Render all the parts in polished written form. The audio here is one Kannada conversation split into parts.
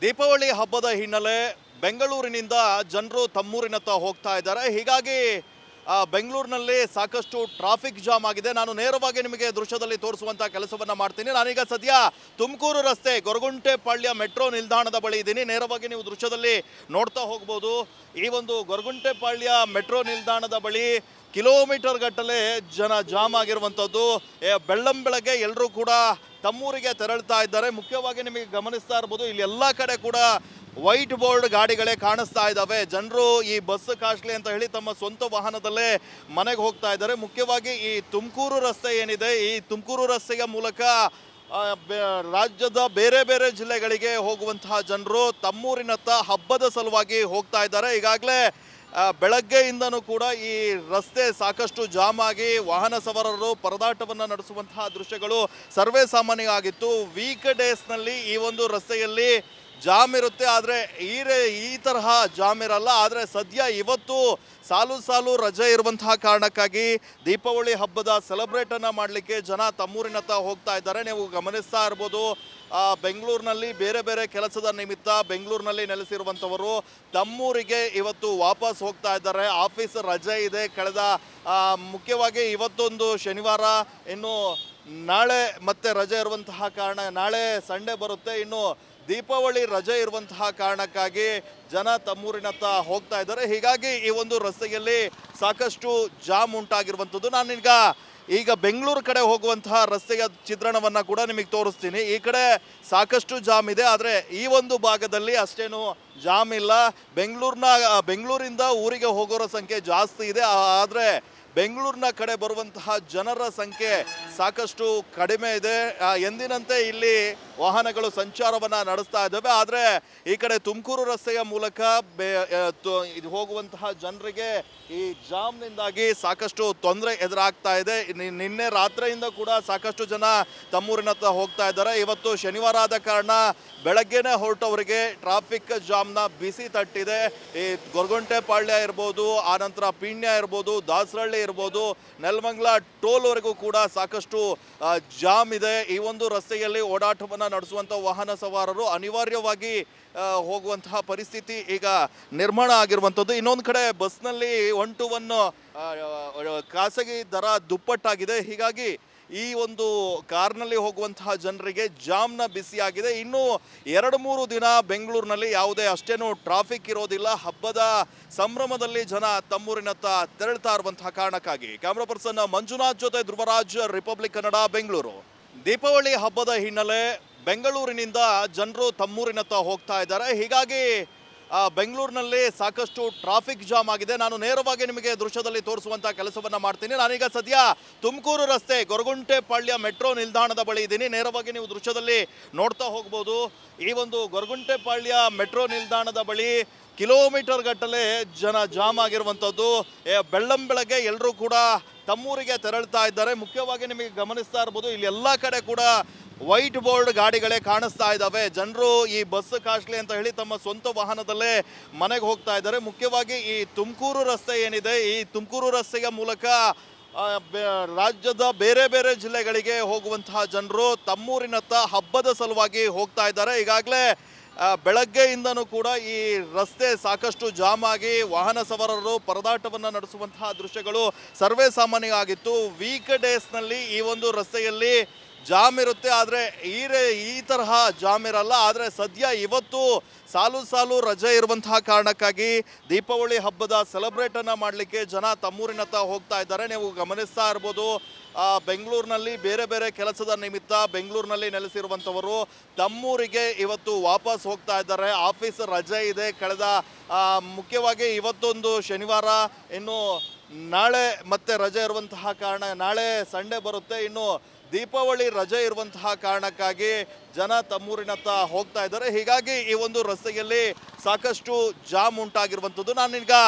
ದೀಪಾವಳಿ ಹಬ್ಬದ ಹಿನ್ನೆಲೆ ಬೆಂಗಳೂರಿನಿಂದ ಜನರು ತಮ್ಮೂರಿನತ್ತ ಹೋಗ್ತಾ ಇದ್ದಾರೆ. ಹೀಗಾಗಿ ಬೆಂಗಳೂರಿನಲ್ಲಿ ಸಾಕಷ್ಟು ಟ್ರಾಫಿಕ್ ಜಾಮ್ ಆಗಿದೆ. ನಾನು ನೇರವಾಗಿ ನಿಮಗೆ ದೃಶ್ಯದಲ್ಲಿ ತೋರಿಸುವಂತ ಕೆಲಸವನ್ನ ಮಾಡ್ತೀನಿ. ನಾನೀಗ ಸದ್ಯ ತುಮಕೂರು ರಸ್ತೆ ಗೊರಗುಂಟೆಪಾಳ್ಯ ಮೆಟ್ರೋ ನಿಲ್ದಾಣದ ಬಳಿ ಇದ್ದೀನಿ. ನೇರವಾಗಿ ನೀವು ದೃಶ್ಯದಲ್ಲಿ ನೋಡ್ತಾ ಹೋಗ್ಬೋದು. ಈ ಒಂದು ಗೊರಗುಂಟೆಪಾಳ್ಯ ಮೆಟ್ರೋ ನಿಲ್ದಾಣದ ಬಳಿ ಕಿಲೋಮೀಟರ್ ಗಟ್ಟಲೆ ಜನ ಜಾಮ್ ಆಗಿರುವಂಥದ್ದು. ಬೆಳ್ಳಂಬೆಳಗ್ಗೆ ಎಲ್ಲರೂ ಕೂಡ ತಮ್ಮೂರಿಗೆ ತೆರಳ್ತಾ ಇದ್ದಾರೆ. ಮುಖ್ಯವಾಗಿ ನಿಮಗೆ ಗಮನಿಸ್ತಾ ಇರ್ಬೋದು, ಇಲ್ಲಿ ಎಲ್ಲ ಕಡೆ ಕೂಡ ವೈಟ್ ಬೋರ್ಡ್ ಗಾಡಿಗಳೇ ಕಾಣಿಸ್ತಾ ಇದ್ದಾವೆ. ಜನರು ಈ ಬಸ್ ಕಾಸ್ಟ್ಲಿ ಅಂತ ಹೇಳಿ ತಮ್ಮ ಸ್ವಂತ ವಾಹನದಲ್ಲೇ ಮನೆಗೆ ಹೋಗ್ತಾ ಇದ್ದಾರೆ. ಮುಖ್ಯವಾಗಿ ಈ ತುಮಕೂರು ರಸ್ತೆ ಏನಿದೆ, ಈ ತುಮಕೂರು ರಸ್ತೆಯ ಮೂಲಕ ರಾಜ್ಯದ ಬೇರೆ ಬೇರೆ ಜಿಲ್ಲೆಗಳಿಗೆ ಹೋಗುವಂತಹ ಜನರು ತಮ್ಮೂರಿನತ್ತ ಹಬ್ಬದ ಸಲುವಾಗಿ ಹೋಗ್ತಾ ಇದ್ದಾರೆ. ಈಗಾಗಲೇ ಬೆಳಗ್ಗೆಯಿಂದನೂ ಕೂಡ ಈ ರಸ್ತೆ ಸಾಕಷ್ಟು ಜಾಮ್ ಆಗಿ ವಾಹನ ಸವಾರರು ಪರದಾಟವನ್ನು ನಡೆಸುವಂತಹ ದೃಶ್ಯಗಳು ಸರ್ವೇ ಸಾಮಾನ್ಯ ಆಗಿತ್ತು. ವೀಕ್ ಡೇಸ್ನಲ್ಲಿ ಈ ಒಂದು ರಸ್ತೆಯಲ್ಲಿ ಜಾಮ್ ಇರುತ್ತೆ, ಆದರೆ ಈ ತರಹ ಜಾಮ್ ಇರಲ್ಲ. ಆದರೆ ಸದ್ಯ ಇವತ್ತು ಸಾಲು ರಜೆ ಇರುವಂತಹ ಕಾರಣಕ್ಕಾಗಿ ದೀಪಾವಳಿ ಹಬ್ಬದ ಸೆಲೆಬ್ರೇಟನ್ನು ಮಾಡಲಿಕ್ಕೆ ಜನ ತಮ್ಮೂರಿನತ್ತ ಹೋಗ್ತಾ ಇದ್ದಾರೆ. ನೀವು ಗಮನಿಸ್ತಾ ಇರ್ಬೋದು, ಬೆಂಗಳೂರಿನಲ್ಲಿ ಬೇರೆ ಬೇರೆ ಕೆಲಸದ ನಿಮಿತ್ತ ಬೆಂಗಳೂರಿನಲ್ಲಿ ನೆಲೆಸಿರುವಂಥವರು ತಮ್ಮೂರಿಗೆ ಇವತ್ತು ವಾಪಸ್ ಹೋಗ್ತಾ ಇದ್ದಾರೆ. ಆಫೀಸ್ ರಜೆ ಇದೆ. ಮುಖ್ಯವಾಗಿ ಇವತ್ತೊಂದು ಶನಿವಾರ, ಇನ್ನು ನಾಳೆ ಮತ್ತೆ ರಜೆ ಇರುವಂತಹ ಕಾರಣ, ನಾಳೆ ಸಂಡೇ ಬರುತ್ತೆ, ಇನ್ನು ದೀಪಾವಳಿ ರಜೆ ಇರುವಂತಹ ಕಾರಣಕ್ಕಾಗಿ ಜನ ತಮ್ಮೂರಿನತ್ತ ಹೋಗ್ತಾ ಇದ್ದಾರೆ. ಹೀಗಾಗಿ ಈ ಒಂದು ರಸ್ತೆಯಲ್ಲಿ ಸಾಕಷ್ಟು ಜಾಮ್ ಉಂಟಾಗಿರುವಂಥದ್ದು. ಈಗ ಬೆಂಗಳೂರು ಕಡೆ ಹೋಗುವಂತಹ ರಸ್ತೆಯ ಚಿತ್ರಣವನ್ನು ಕೂಡ ನಿಮಗೆ ತೋರಿಸ್ತೀನಿ. ಈ ಕಡೆ ಸಾಕಷ್ಟು ಜಾಮ್ ಇದೆ, ಆದರೆ ಈ ಒಂದು ಭಾಗದಲ್ಲಿ ಅಷ್ಟೇನು ಜಾಮ್ ಇಲ್ಲ. ಬೆಂಗಳೂರಿಂದ ಊರಿಗೆ ಹೋಗೋರ ಸಂಖ್ಯೆ ಜಾಸ್ತಿ ಇದೆ, ಆದರೆ ಬೆಂಗಳೂರಿನ ಕಡೆ ಬರುವಂತಹ ಜನರ ಸಂಖ್ಯೆ ಸಾಕಷ್ಟು ಕಡಿಮೆ ಇದೆ. ಎಂದಿನಂತೆ ಇಲ್ಲಿ ವಾಹನಗಳು ಸಂಚಾರವನ್ನು ನಡೆಸ್ತಾ ಇದ್ದಾವೆ. ಆದರೆ ಈ ಕಡೆ ತುಮಕೂರು ರಸ್ತೆಯ ಮೂಲಕ ಹೋಗುವಂತಹ ಜನರಿಗೆ ಈ ಜಾಮ್ನಿಂದಾಗಿ ಸಾಕಷ್ಟು ತೊಂದರೆ ಎದುರಾಗ್ತಾ ಇದೆ. ನಿನ್ನೆ ರಾತ್ರಿಯಿಂದ ಕೂಡ ಸಾಕಷ್ಟು ಜನ ತಮ್ಮೂರಿನತ್ತ ಹೋಗ್ತಾ ಇದ್ದಾರೆ. ಇವತ್ತು ಶನಿವಾರ ಆದ ಕಾರಣ ಬೆಳಗ್ಗೆನೆ ಹೊರಟವರಿಗೆ ಟ್ರಾಫಿಕ್ ಜಾಮ್ನ ಬಿಸಿ ತಟ್ಟಿದೆ. ಈ ಗೊರಗುಂಟೆಪಾಳ್ಯ ಇರ್ಬೋದು, ಆನಂತರ ಪೀಣ್ಯ ಇರ್ಬೋದು, ದಾಸರಳ್ಳಿ ಇರ್ಬೋದು, ನೆಲಮಂಗಲ ಟೋಲ್ವರೆಗೂ ಕೂಡ ಸಾಕಷ್ಟು ಜಾಮ್ ಇದೆ. ಈ ಒಂದು ರಸ್ತೆಯಲ್ಲಿ ಓಡಾಟವನ್ನು ನಡೆಸುವಂಥ ವಾಹನ ಸವಾರರು ಅನಿವಾರ್ಯವಾಗಿ ಹೋಗುವಂತಹ ಪರಿಸ್ಥಿತಿ ಈಗ ನಿರ್ಮಾಣ ಆಗಿರುವಂಥದ್ದು. ಇನ್ನೊಂದು ಕಡೆ ಬಸ್ನಲ್ಲಿ 1-to-1 ಖಾಸಗಿ ದರ ದುಪ್ಪಟ್ಟಾಗಿದೆ. ಹೀಗಾಗಿ ಈ ಒಂದು ಕಾರ್ನಲ್ಲಿ ಹೋಗುವಂತಹ ಜನರಿಗೆ ಜಾಮ್ನ ಬಿಸಿಯಾಗಿದೆ. ಇನ್ನು 2-3 ದಿನ ಬೆಂಗಳೂರಿನಲ್ಲಿ ಯಾವುದೇ ಅಷ್ಟೇನು ಟ್ರಾಫಿಕ್ ಇರೋದಿಲ್ಲ. ಹಬ್ಬದ ಸಂಭ್ರಮದಲ್ಲಿ ಜನ ತಮ್ಮೂರಿನತ್ತ ತೆರಳ್ತಾ ಇರುವಂತಹ ಕಾರಣಕ್ಕಾಗಿ ಕ್ಯಾಮ್ರಾ ಪರ್ಸನ್ ಮಂಜುನಾಥ್ ಜೊತೆ ಧ್ರುವರಾಜ್, ರಿಪಬ್ಲಿಕ್ ಕನ್ನಡ, ಬೆಂಗಳೂರು. ದೀಪಾವಳಿ ಹಬ್ಬದ ಹಿನ್ನೆಲೆ ಬೆಂಗಳೂರಿನಿಂದ ಜನರು ತಮ್ಮೂರಿನತ್ತ ಹೋಗ್ತಾ ಇದ್ದಾರೆ. ಹೀಗಾಗಿ ಬೆಂಗಳೂರಿನಲ್ಲಿ ಸಾಕಷ್ಟು ಟ್ರಾಫಿಕ್ ಜಾಮ್ ಆಗಿದೆ. ನಾನು ನೇರವಾಗಿ ನಿಮಗೆ ದೃಶ್ಯದಲ್ಲಿ ತೋರಿಸುವಂಥ ಕೆಲಸವನ್ನು ಮಾಡ್ತೀನಿ. ನಾನೀಗ ಸದ್ಯ ತುಮಕೂರು ರಸ್ತೆ ಗೊರಗುಂಟೆಪಾಳ್ಯ ಮೆಟ್ರೋ ನಿಲ್ದಾಣದ ಬಳಿ ಇದ್ದೀನಿ. ನೇರವಾಗಿ ನೀವು ದೃಶ್ಯದಲ್ಲಿ ನೋಡ್ತಾ ಹೋಗ್ಬೋದು. ಈ ಒಂದು ಗೊರಗುಂಟೆಪಾಳ್ಯ ಮೆಟ್ರೋ ನಿಲ್ದಾಣದ ಬಳಿ ಕಿಲೋಮೀಟರ್ ಗಟ್ಟಲೆ ಜನ ಜಾಮ್ ಆಗಿರುವಂಥದ್ದು. ಬೆಳ್ಳಂಬೆಳಗ್ಗೆ ಎಲ್ಲರೂ ಕೂಡ ತಮ್ಮೂರಿಗೆ ತೆರಳ್ತಾ ಇದ್ದಾರೆ. ಮುಖ್ಯವಾಗಿ ನಿಮಗೆ ಗಮನಿಸ್ತಾ ಇರ್ಬೋದು, ಇಲ್ಲಿ ಎಲ್ಲ ಕಡೆ ಕೂಡ ವೈಟ್ ಬೋರ್ಡ್ ಗಾಡಿಗಳೇ ಕಾಣಿಸ್ತಾ ಇದ್ದಾವೆ. ಜನರು ಈ ಬಸ್ ಕಾಸ್ಟ್ಲಿ ಅಂತ ಹೇಳಿ ತಮ್ಮ ಸ್ವಂತ ವಾಹನದಲ್ಲೇ ಮನೆಗೆ ಹೋಗ್ತಾ ಇದ್ದಾರೆ. ಮುಖ್ಯವಾಗಿ ಈ ತುಮಕೂರು ರಸ್ತೆ ಏನಿದೆ, ಈ ತುಮಕೂರು ರಸ್ತೆಯ ಮೂಲಕ ರಾಜ್ಯದ ಬೇರೆ ಬೇರೆ ಜಿಲ್ಲೆಗಳಿಗೆ ಹೋಗುವಂತಹ ಜನರು ತಮ್ಮೂರಿನತ್ತ ಹಬ್ಬದ ಸಲುವಾಗಿ ಹೋಗ್ತಾ ಇದ್ದಾರೆ. ಈಗಾಗಲೇ ಬೆಳಗ್ಗೆಯಿಂದನೂ ಕೂಡ ಈ ರಸ್ತೆ ಸಾಕಷ್ಟು ಜಾಮ್ ಆಗಿ ವಾಹನ ಸವಾರರು ಪರದಾಟವನ್ನು ನಡೆಸುವಂತಹ ದೃಶ್ಯಗಳು ಸರ್ವೇ ಸಾಮಾನ್ಯ ಆಗಿತ್ತು. ವೀಕ್ ಡೇಸ್ನಲ್ಲಿ ಈ ಒಂದು ರಸ್ತೆಯಲ್ಲಿ ಜಾಮ್ ಇರುತ್ತೆ, ಆದರೆ ಈ ತರಹ ಜಾಮ್ ಇರಲ್ಲ. ಆದರೆ ಸದ್ಯ ಇವತ್ತು ಸಾಲು ರಜೆ ಇರುವಂತಹ ಕಾರಣಕ್ಕಾಗಿ ದೀಪಾವಳಿ ಹಬ್ಬದ ಸೆಲೆಬ್ರೇಟನ್ನು ಮಾಡಲಿಕ್ಕೆ ಜನ ತಮ್ಮೂರಿನತ್ತ ಹೋಗ್ತಾ ಇದ್ದಾರೆ. ನೀವು ಗಮನಿಸ್ತಾ ಇರ್ಬೋದು, ಬೆಂಗಳೂರಿನಲ್ಲಿ ಬೇರೆ ಬೇರೆ ಕೆಲಸದ ನಿಮಿತ್ತ ಬೆಂಗಳೂರಿನಲ್ಲಿ ನೆಲೆಸಿರುವಂಥವರು ತಮ್ಮೂರಿಗೆ ಇವತ್ತು ವಾಪಸ್ ಹೋಗ್ತಾ ಇದ್ದಾರೆ. ಆಫೀಸ್ ರಜೆ ಇದೆ. ಮುಖ್ಯವಾಗಿ ಇವತ್ತೊಂದು ಶನಿವಾರ, ಇನ್ನು ನಾಳೆ ಮತ್ತೆ ರಜೆ ಇರುವಂತಹ ಕಾರಣ, ನಾಳೆ ಸಂಡೇ ಬರುತ್ತೆ, ಇನ್ನು ದೀಪಾವಳಿ ರಜೆ ಇರುವಂತಹ ಕಾರಣಕ್ಕಾಗಿ ಜನ ತಮ್ಮೂರಿನತ್ತ ಹೋಗ್ತಾ ಇದ್ದಾರೆ. ಹೀಗಾಗಿ ಈ ಒಂದು ರಸ್ತೆಯಲ್ಲಿ ಸಾಕಷ್ಟು ಜಾಮ್ ಉಂಟಾಗಿರುವಂಥದ್ದು.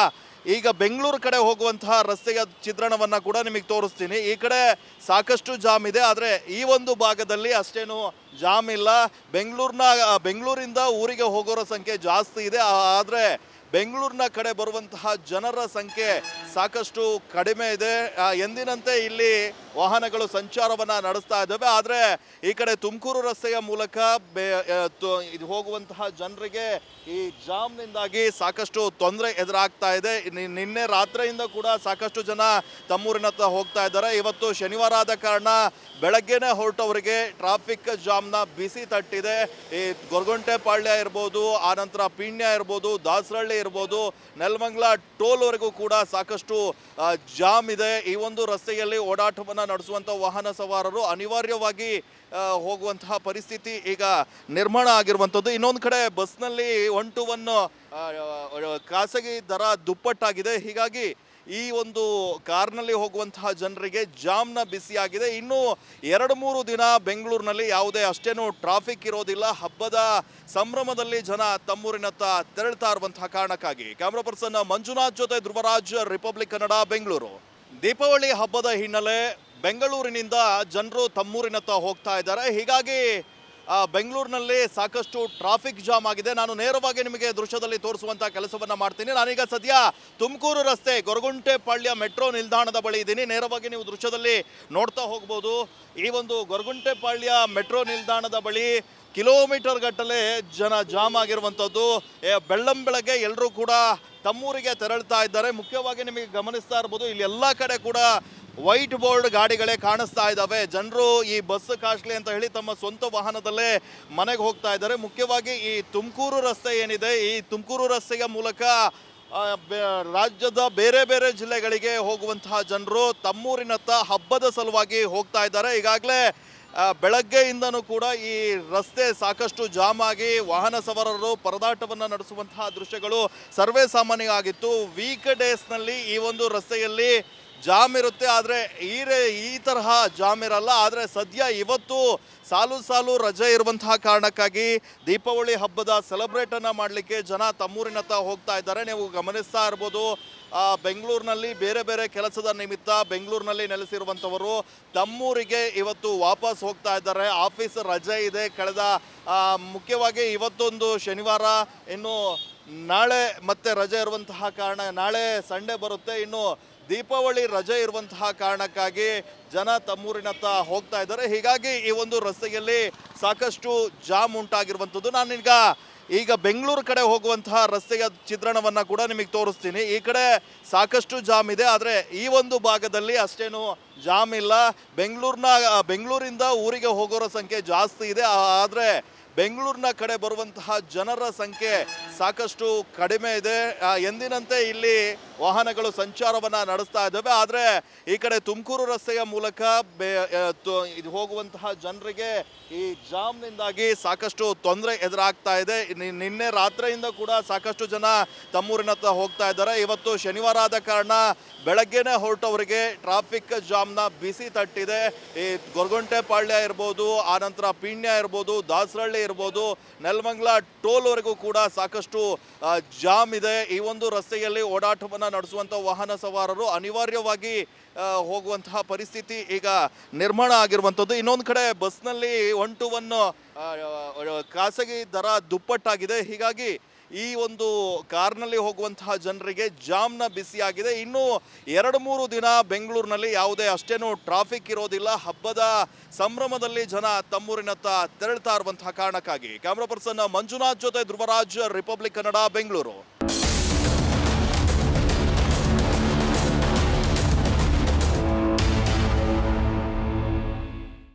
ಈಗ ಬೆಂಗಳೂರು ಕಡೆ ಹೋಗುವಂತಹ ರಸ್ತೆಯ ಚಿತ್ರಣವನ್ನು ಕೂಡ ನಿಮಗೆ ತೋರಿಸ್ತೀನಿ. ಈ ಕಡೆ ಸಾಕಷ್ಟು ಜಾಮ್ ಇದೆ, ಆದರೆ ಈ ಒಂದು ಭಾಗದಲ್ಲಿ ಅಷ್ಟೇನು ಜಾಮ್ ಇಲ್ಲ. ಬೆಂಗಳೂರಿಂದ ಊರಿಗೆ ಹೋಗೋರ ಸಂಖ್ಯೆ ಜಾಸ್ತಿ ಇದೆ, ಆದರೆ ಬೆಂಗಳೂರಿನ ಕಡೆ ಬರುವಂತಹ ಜನರ ಸಂಖ್ಯೆ ಸಾಕಷ್ಟು ಕಡಿಮೆ ಇದೆ. ಎಂದಿನಂತೆ ಇಲ್ಲಿ ವಾಹನಗಳು ಸಂಚಾರವನ್ನು ನಡೆಸ್ತಾ ಇದ್ದಾವೆ. ಆದರೆ ಈ ಕಡೆ ತುಮಕೂರು ರಸ್ತೆಯ ಮೂಲಕ ಹೋಗುವಂತಹ ಜನರಿಗೆ ಈ ಜಾಮ್ನಿಂದಾಗಿ ಸಾಕಷ್ಟು ತೊಂದರೆ ಎದುರಾಗ್ತಾ ಇದೆ. ನಿನ್ನೆ ರಾತ್ರಿಯಿಂದ ಕೂಡ ಸಾಕಷ್ಟು ಜನ ತಮ್ಮೂರಿನತ್ತ ಹೋಗ್ತಾ ಇದ್ದಾರೆ. ಇವತ್ತು ಶನಿವಾರ ಆದ ಕಾರಣ ಬೆಳಗ್ಗೆನೆ ಹೊರಟವರಿಗೆ ಟ್ರಾಫಿಕ್ ಜಾಮ್ನ ಬಿಸಿ ತಟ್ಟಿದೆ. ಈ ಗೊರಗುಂಟೆಪಾಳ್ಯ ಇರ್ಬೋದು, ಆನಂತರ ಪೀಣ್ಯ ಇರ್ಬೋದು, ದಾಸರಳ್ಳಿ ಇರ್ಬೋದು, ನೆಲಮಂಗಲ ಟೋಲ್ವರೆಗೂ ಕೂಡ ಸಾಕಷ್ಟು ಜಾಮ್ ಇದೆ. ಈ ಒಂದು ರಸ್ತೆಯಲ್ಲಿ ಓಡಾಟವನ್ನು ನಡೆಸುವಂಥ ವಾಹನ ಸವಾರರು ಅನಿವಾರ್ಯವಾಗಿ ಹೋಗುವಂತಹ ಪರಿಸ್ಥಿತಿ ಈಗ ನಿರ್ಮಾಣ ಆಗಿರುವಂಥದ್ದು. ಇನ್ನೊಂದು ಕಡೆ ಬಸ್ನಲ್ಲಿ 1 to 1 ಖಾಸಗಿ ದರ ದುಪ್ಪಟ್ಟಾಗಿದೆ. ಹೀಗಾಗಿ ಈ ಒಂದು ಕಾರ್ನಲ್ಲಿ ಹೋಗುವಂತಹ ಜನರಿಗೆ ಜಾಮ್ನ ಬಿಸಿಯಾಗಿದೆ. ಇನ್ನು 2-3 ದಿನ ಬೆಂಗಳೂರಿನಲ್ಲಿ ಯಾವುದೇ ಅಷ್ಟೇನು ಟ್ರಾಫಿಕ್ ಇರೋದಿಲ್ಲ. ಹಬ್ಬದ ಸಂಭ್ರಮದಲ್ಲಿ ಜನ ತಮ್ಮೂರಿನತ್ತ ತೆರಳ್ತಾ ಇರುವಂತಹ ಕಾರಣಕ್ಕಾಗಿ. ಕ್ಯಾಮ್ರಾ ಪರ್ಸನ್ ಮಂಜುನಾಥ್ ಜೊತೆ ಧ್ರುವರಾಜ್, ರಿಪಬ್ಲಿಕ್ ಕನ್ನಡ, ಬೆಂಗಳೂರು. ದೀಪಾವಳಿ ಹಬ್ಬದ ಹಿನ್ನೆಲೆ ಬೆಂಗಳೂರಿನಿಂದ ಜನರು ತಮ್ಮೂರಿನತ್ತ ಹೋಗ್ತಾ ಇದ್ದಾರೆ. ಹೀಗಾಗಿ ಬೆಂಗಳೂರಿನಲ್ಲಿ ಸಾಕಷ್ಟು ಟ್ರಾಫಿಕ್ ಜಾಮ್ ಆಗಿದೆ. ನಾನು ನೇರವಾಗಿ ನಿಮಗೆ ದೃಶ್ಯದಲ್ಲಿ ತೋರಿಸುವಂಥ ಕೆಲಸವನ್ನು ಮಾಡ್ತೀನಿ. ನಾನೀಗ ಸದ್ಯ ತುಮಕೂರು ರಸ್ತೆ ಗೊರಗುಂಟೆಪಾಳ್ಯ ಮೆಟ್ರೋ ನಿಲ್ದಾಣದ ಬಳಿ ಇದ್ದೀನಿ. ನೇರವಾಗಿ ನೀವು ದೃಶ್ಯದಲ್ಲಿ ನೋಡ್ತಾ ಹೋಗ್ಬೋದು. ಈ ಒಂದು ಗೊರಗುಂಟೆಪಾಳ್ಯ ಮೆಟ್ರೋ ನಿಲ್ದಾಣದ ಬಳಿ ಕಿಲೋಮೀಟರ್ ಗಟ್ಟಲೆ ಜನ ಜಾಮ್ ಆಗಿರುವಂಥದ್ದು. ಬೆಳ್ಳಂಬೆಳಗ್ಗೆ ಎಲ್ಲರೂ ಕೂಡ ತಮ್ಮೂರಿಗೆ ತೆರಳ್ತಾ ಇದ್ದಾರೆ. ಮುಖ್ಯವಾಗಿ ನಿಮಗೆ ಗಮನಿಸ್ತಾ ಇರ್ಬೋದು, ಇಲ್ಲಿ ಎಲ್ಲ ಕಡೆ ಕೂಡ ವೈಟ್ ಬೋರ್ಡ್ ಗಾಡಿಗಳೇ ಕಾಣಿಸ್ತಾ ಇದ್ದಾವೆ. ಜನರು ಈ ಬಸ್ ಕಾಸ್ಟ್ಲಿ ಅಂತ ಹೇಳಿ ತಮ್ಮ ಸ್ವಂತ ವಾಹನದಲ್ಲೇ ಮನೆಗೆ ಹೋಗ್ತಾ ಇದ್ದಾರೆ. ಮುಖ್ಯವಾಗಿ ಈ ತುಮಕೂರು ರಸ್ತೆ ಏನಿದೆ, ಈ ತುಮಕೂರು ರಸ್ತೆಯ ಮೂಲಕ ರಾಜ್ಯದ ಬೇರೆ ಬೇರೆ ಜಿಲ್ಲೆಗಳಿಗೆ ಹೋಗುವಂತಹ ಜನರು ತಮ್ಮೂರಿನತ್ತ ಹಬ್ಬದ ಸಲುವಾಗಿ ಹೋಗ್ತಾ ಇದ್ದಾರೆ. ಈಗಾಗಲೇ ಬೆಳಗ್ಗೆಯಿಂದನೂ ಕೂಡ ಈ ರಸ್ತೆ ಸಾಕಷ್ಟು ಜಾಮ್ ಆಗಿ ವಾಹನ ಸವಾರರು ಪರದಾಟವನ್ನು ನಡೆಸುವಂತಹ ದೃಶ್ಯಗಳು ಸರ್ವೇ ಸಾಮಾನ್ಯ ಆಗಿತ್ತು. ವೀಕ್ ಡೇಸ್ನಲ್ಲಿ ಈ ಒಂದು ರಸ್ತೆಯಲ್ಲಿ ಜಾಮ್ ಇರುತ್ತೆ, ಆದರೆ ಈ ತರಹ ಜಾಮ್ ಇರಲ್ಲ. ಆದರೆ ಸದ್ಯ ಇವತ್ತು ಸಾಲು ರಜೆ ಇರುವಂತಹ ಕಾರಣಕ್ಕಾಗಿ ದೀಪಾವಳಿ ಹಬ್ಬದ ಸೆಲೆಬ್ರೇಟನ್ನು ಮಾಡಲಿಕ್ಕೆ ಜನ ತಮ್ಮೂರಿನತ್ತ ಹೋಗ್ತಾ ಇದ್ದಾರೆ. ನೀವು ಗಮನಿಸ್ತಾ ಇರ್ಬೋದು, ಬೆಂಗಳೂರಿನಲ್ಲಿ ಬೇರೆ ಬೇರೆ ಕೆಲಸದ ನಿಮಿತ್ತ ಬೆಂಗಳೂರಿನಲ್ಲಿ ನೆಲೆಸಿರುವಂಥವರು ತಮ್ಮೂರಿಗೆ ಇವತ್ತು ವಾಪಸ್ ಹೋಗ್ತಾ ಇದ್ದಾರೆ. ಆಫೀಸ್ ರಜೆ ಇದೆ. ಮುಖ್ಯವಾಗಿ ಇವತ್ತೊಂದು ಶನಿವಾರ, ಇನ್ನು ನಾಳೆ ಮತ್ತೆ ರಜೆ ಇರುವಂತಹ ಕಾರಣ, ನಾಳೆ ಸಂಡೇ ಬರುತ್ತೆ. ಇನ್ನು ದೀಪಾವಳಿ ರಜೆ ಇರುವಂತಹ ಕಾರಣಕ್ಕಾಗಿ ಜನ ತಮ್ಮೂರಿನತ್ತ ಹೋಗ್ತಾ ಇದ್ದಾರೆ. ಹೀಗಾಗಿ ಈ ಒಂದು ರಸ್ತೆಯಲ್ಲಿ ಸಾಕಷ್ಟು ಜಾಮ್ ಉಂಟಾಗಿರುವಂಥದ್ದು. ಈಗ ಬೆಂಗಳೂರು ಕಡೆ ಹೋಗುವಂತಹ ರಸ್ತೆಯ ಚಿತ್ರಣವನ್ನು ಕೂಡ ನಿಮಗೆ ತೋರಿಸ್ತೀನಿ. ಈ ಕಡೆ ಸಾಕಷ್ಟು ಜಾಮ್ ಇದೆ, ಆದರೆ ಈ ಒಂದು ಭಾಗದಲ್ಲಿ ಅಷ್ಟೇನು ಜಾಮ್ ಇಲ್ಲ. ಬೆಂಗಳೂರಿಂದ ಊರಿಗೆ ಹೋಗೋರ ಸಂಖ್ಯೆ ಜಾಸ್ತಿ ಇದೆ, ಆದರೆ ಬೆಂಗಳೂರಿನ ಕಡೆ ಬರುವಂತಹ ಜನರ ಸಂಖ್ಯೆ ಸಾಕಷ್ಟು ಕಡಿಮೆ ಇದೆ. ಎಂದಿನಂತೆ ಇಲ್ಲಿ ವಾಹನಗಳು ಸಂಚಾರವನ್ನು ನಡೆಸ್ತಾ ಇದ್ದಾವೆ. ಆದರೆ ಈ ಕಡೆ ತುಮಕೂರು ರಸ್ತೆಯ ಮೂಲಕ ಹೋಗುವಂತಹ ಜನರಿಗೆ ಈ ಜಾಮ್ನಿಂದಾಗಿ ಸಾಕಷ್ಟು ತೊಂದರೆ ಎದುರಾಗ್ತಾ ಇದೆ. ನಿನ್ನೆ ರಾತ್ರಿಯಿಂದ ಕೂಡ ಸಾಕಷ್ಟು ಜನ ತಮ್ಮೂರಿನತ್ತ ಹೋಗ್ತಾ ಇದ್ದಾರೆ. ಇವತ್ತು ಶನಿವಾರ ಆದ ಕಾರಣ ಬೆಳಗ್ಗೆನೆ ಹೊರಟವರಿಗೆ ಟ್ರಾಫಿಕ್ ಜಾಮ್ನ ಬಿಸಿ ತಟ್ಟಿದೆ. ಈ ಗೊರಗುಂಟೆಪಾಳ್ಯ ಇರ್ಬೋದು, ಆನಂತರ ಪೀಣ್ಯ ಇರ್ಬೋದು, ದಾಸರಳ್ಳಿ ಇರ್ಬೋದು, ನೆಲಮಂಗಲ ಟೋಲ್ವರೆಗೂ ಕೂಡ ಸಾಕಷ್ಟು ಜಾಮ್ ಇದೆ. ಈ ಒಂದು ರಸ್ತೆಯಲ್ಲಿ ಓಡಾಟವನ್ನು ನಡೆಸುವಂಥ ವಾಹನ ಸವಾರರು ಅನಿವಾರ್ಯವಾಗಿ ಹೋಗುವಂತಹ ಪರಿಸ್ಥಿತಿ ಈಗ ನಿರ್ಮಾಣ ಆಗಿರುವಂಥದ್ದು. ಇನ್ನೊಂದು ಕಡೆ ಬಸ್ನಲ್ಲಿ 1 to 1 ಖಾಸಗಿ ದರ ದುಪ್ಪಟ್ಟಾಗಿದೆ. ಹೀಗಾಗಿ ಈ ಒಂದು ಕಾರ್ನಲ್ಲಿ ಹೋಗುವಂತಹ ಜನರಿಗೆ ಜಾಮ್ನ ಬಿಸಿಯಾಗಿದೆ. ಇನ್ನು 2-3 ದಿನ ಬೆಂಗಳೂರಿನಲ್ಲಿ ಯಾವುದೇ ಅಷ್ಟೇನು ಟ್ರಾಫಿಕ್ ಇರೋದಿಲ್ಲ. ಹಬ್ಬದ ಸಂಭ್ರಮದಲ್ಲಿ ಜನ ತಮ್ಮೂರಿನತ್ತ ತೆರಳ್ತಾ ಇರುವಂತಹ ಕಾರಣಕ್ಕಾಗಿ. ಕ್ಯಾಮ್ರಾ ಪರ್ಸನ್ ಮಂಜುನಾಥ್ ಜೊತೆ ಧ್ರುವರಾಜ್, ರಿಪಬ್ಲಿಕ್ ಕನ್ನಡ, ಬೆಂಗಳೂರು.